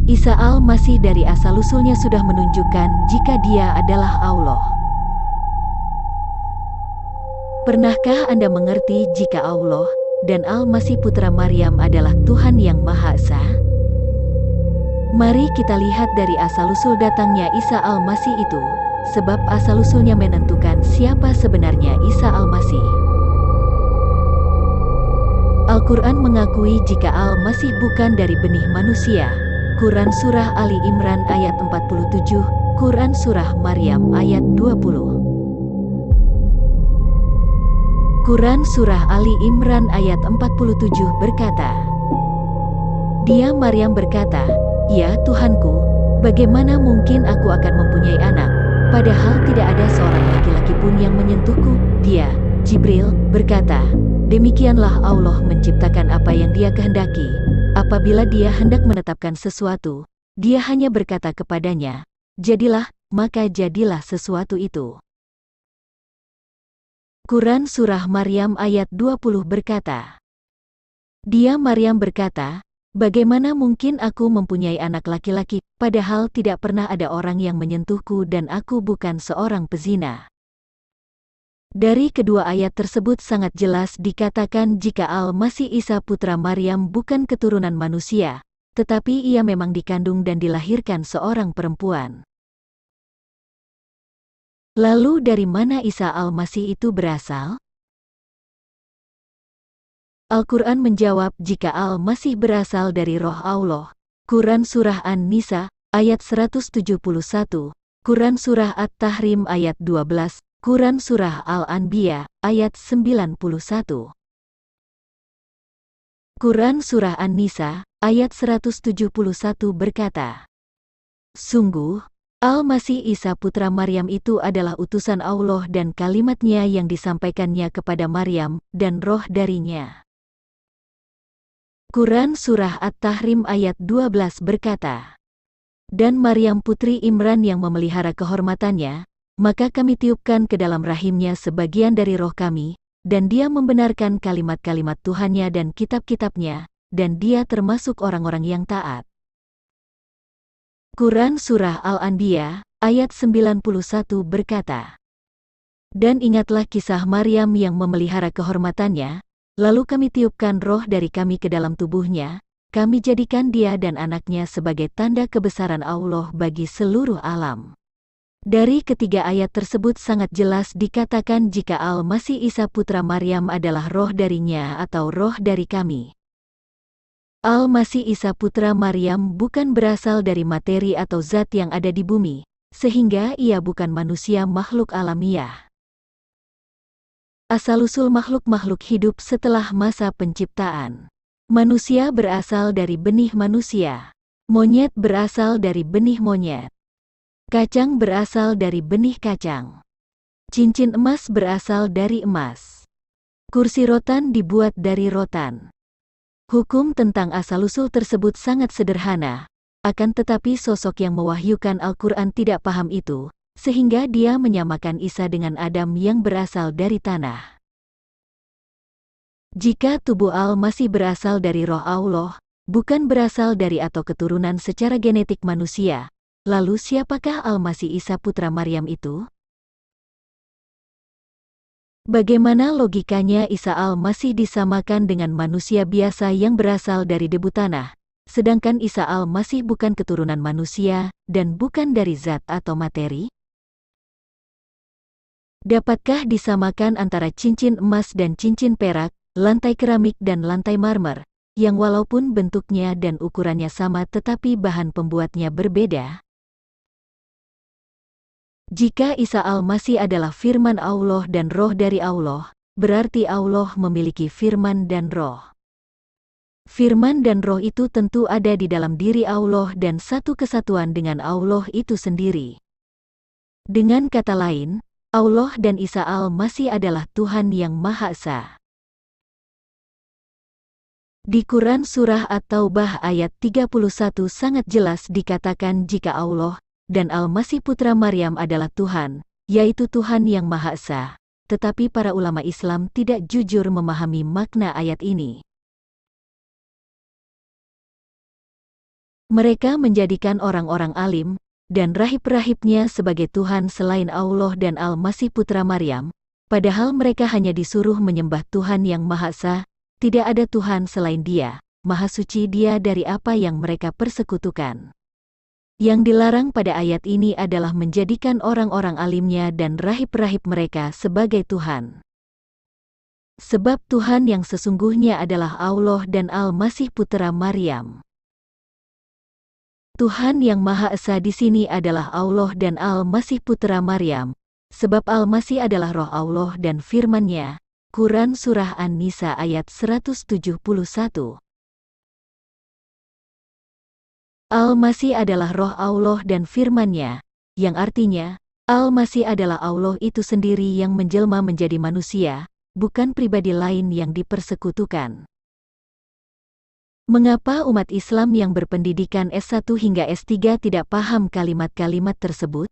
Isa al-Masih dari asal-usulnya sudah menunjukkan jika dia adalah Allah. Pernahkah Anda mengerti jika Allah dan Al-Masih putra Maryam adalah Tuhan yang Maha Esa? Mari kita lihat dari asal-usul datangnya Isa al-Masih itu, sebab asal-usulnya menentukan siapa sebenarnya Isa al-Masih. Al-Quran mengakui jika Al-Masih bukan dari benih manusia. Quran Surah Ali Imran ayat 47, Quran Surah Maryam ayat 20. Quran Surah Ali Imran ayat 47 berkata, Dia Maryam berkata, Ya Tuhanku, bagaimana mungkin aku akan mempunyai anak, padahal tidak ada seorang laki-laki pun yang menyentuhku. Dia, Jibril, berkata, Demikianlah Allah menciptakan apa yang Dia kehendaki. Apabila Dia hendak menetapkan sesuatu, Dia hanya berkata kepadanya, Jadilah, maka jadilah sesuatu itu. Quran Surah Maryam ayat 20 berkata, Dia Maryam berkata, Bagaimana mungkin aku mempunyai anak laki-laki, padahal tidak pernah ada orang yang menyentuhku dan aku bukan seorang pezina. Dari kedua ayat tersebut sangat jelas dikatakan jika Al-Masih Isa putra Maryam bukan keturunan manusia, tetapi ia memang dikandung dan dilahirkan seorang perempuan. Lalu dari mana Isa al-Masih itu berasal? Al-Quran menjawab jika Al-Masih berasal dari Roh Allah. Quran Surah An-Nisa, ayat 171, Quran Surah At-Tahrim ayat 12, Quran Surah Al-Anbiya, ayat 91. Quran Surah An-Nisa, ayat 171 berkata, Sungguh, Al-Masih Isa putra Maryam itu adalah utusan Allah dan kalimat-Nya yang disampaikannya kepada Maryam, dan roh darinya. Quran Surah At-Tahrim ayat 12 berkata, Dan Maryam putri Imran yang memelihara kehormatannya, maka kami tiupkan ke dalam rahimnya sebagian dari roh kami, dan dia membenarkan kalimat-kalimat Tuhannya dan kitab-kitabnya, dan dia termasuk orang-orang yang taat. Quran Surah Al-Anbiya, ayat 91 berkata, Dan ingatlah kisah Maryam yang memelihara kehormatannya, lalu kami tiupkan roh dari kami ke dalam tubuhnya, kami jadikan dia dan anaknya sebagai tanda kebesaran Allah bagi seluruh alam. Dari ketiga ayat tersebut sangat jelas dikatakan jika Al-Masih Isa putra Maryam adalah roh darinya atau roh dari kami. Al-Masih Isa putra Maryam bukan berasal dari materi atau zat yang ada di bumi, sehingga ia bukan manusia makhluk alamiah. Asal-usul makhluk-makhluk hidup setelah masa penciptaan. Manusia berasal dari benih manusia. Monyet berasal dari benih monyet. Kacang berasal dari benih kacang. Cincin emas berasal dari emas. Kursi rotan dibuat dari rotan. Hukum tentang asal-usul tersebut sangat sederhana, akan tetapi sosok yang mewahyukan Al-Quran tidak paham itu, sehingga dia menyamakan Isa dengan Adam yang berasal dari tanah. Jika tubuh Al-Masih berasal dari roh Allah, bukan berasal dari atau keturunan secara genetik manusia, lalu siapakah Al-Masih Isa putra Maryam itu? Bagaimana logikanya Isa al-Masih disamakan dengan manusia biasa yang berasal dari debu tanah, sedangkan Isa al-Masih bukan keturunan manusia dan bukan dari zat atau materi? Dapatkah disamakan antara cincin emas dan cincin perak, lantai keramik dan lantai marmer, yang walaupun bentuknya dan ukurannya sama tetapi bahan pembuatnya berbeda? Jika Isa al-Masih adalah firman Allah dan roh dari Allah, berarti Allah memiliki firman dan roh. Firman dan roh itu tentu ada di dalam diri Allah dan satu kesatuan dengan Allah itu sendiri. Dengan kata lain, Allah dan Isa al-Masih adalah Tuhan yang Maha Esa. Di Quran Surah At-Taubah ayat 31 sangat jelas dikatakan jika Allah dan Al-Masih putra Maryam adalah Tuhan, yaitu Tuhan yang Maha Esa. Tetapi para ulama Islam tidak jujur memahami makna ayat ini. Mereka menjadikan orang-orang alim dan rahib-rahibnya sebagai Tuhan selain Allah dan Al-Masih Putra Maryam, padahal mereka hanya disuruh menyembah Tuhan yang Maha Esa. Tidak ada Tuhan selain Dia, Maha Suci Dia dari apa yang mereka persekutukan. Yang dilarang pada ayat ini adalah menjadikan orang-orang alimnya dan rahib-rahib mereka sebagai Tuhan. Sebab Tuhan yang sesungguhnya adalah Allah dan Al-Masih Putra Maryam. Tuhan yang Maha Esa di sini adalah Allah dan Al-Masih Putra Maryam, sebab Al-Masih adalah Roh Allah dan Firman-Nya. Quran Surah An-Nisa ayat 171. Al-Masih adalah Roh Allah dan Firman-Nya, yang artinya, Al-Masih adalah Allah itu sendiri yang menjelma menjadi manusia, bukan pribadi lain yang dipersekutukan. Mengapa umat Islam yang berpendidikan S1 hingga S3 tidak paham kalimat-kalimat tersebut?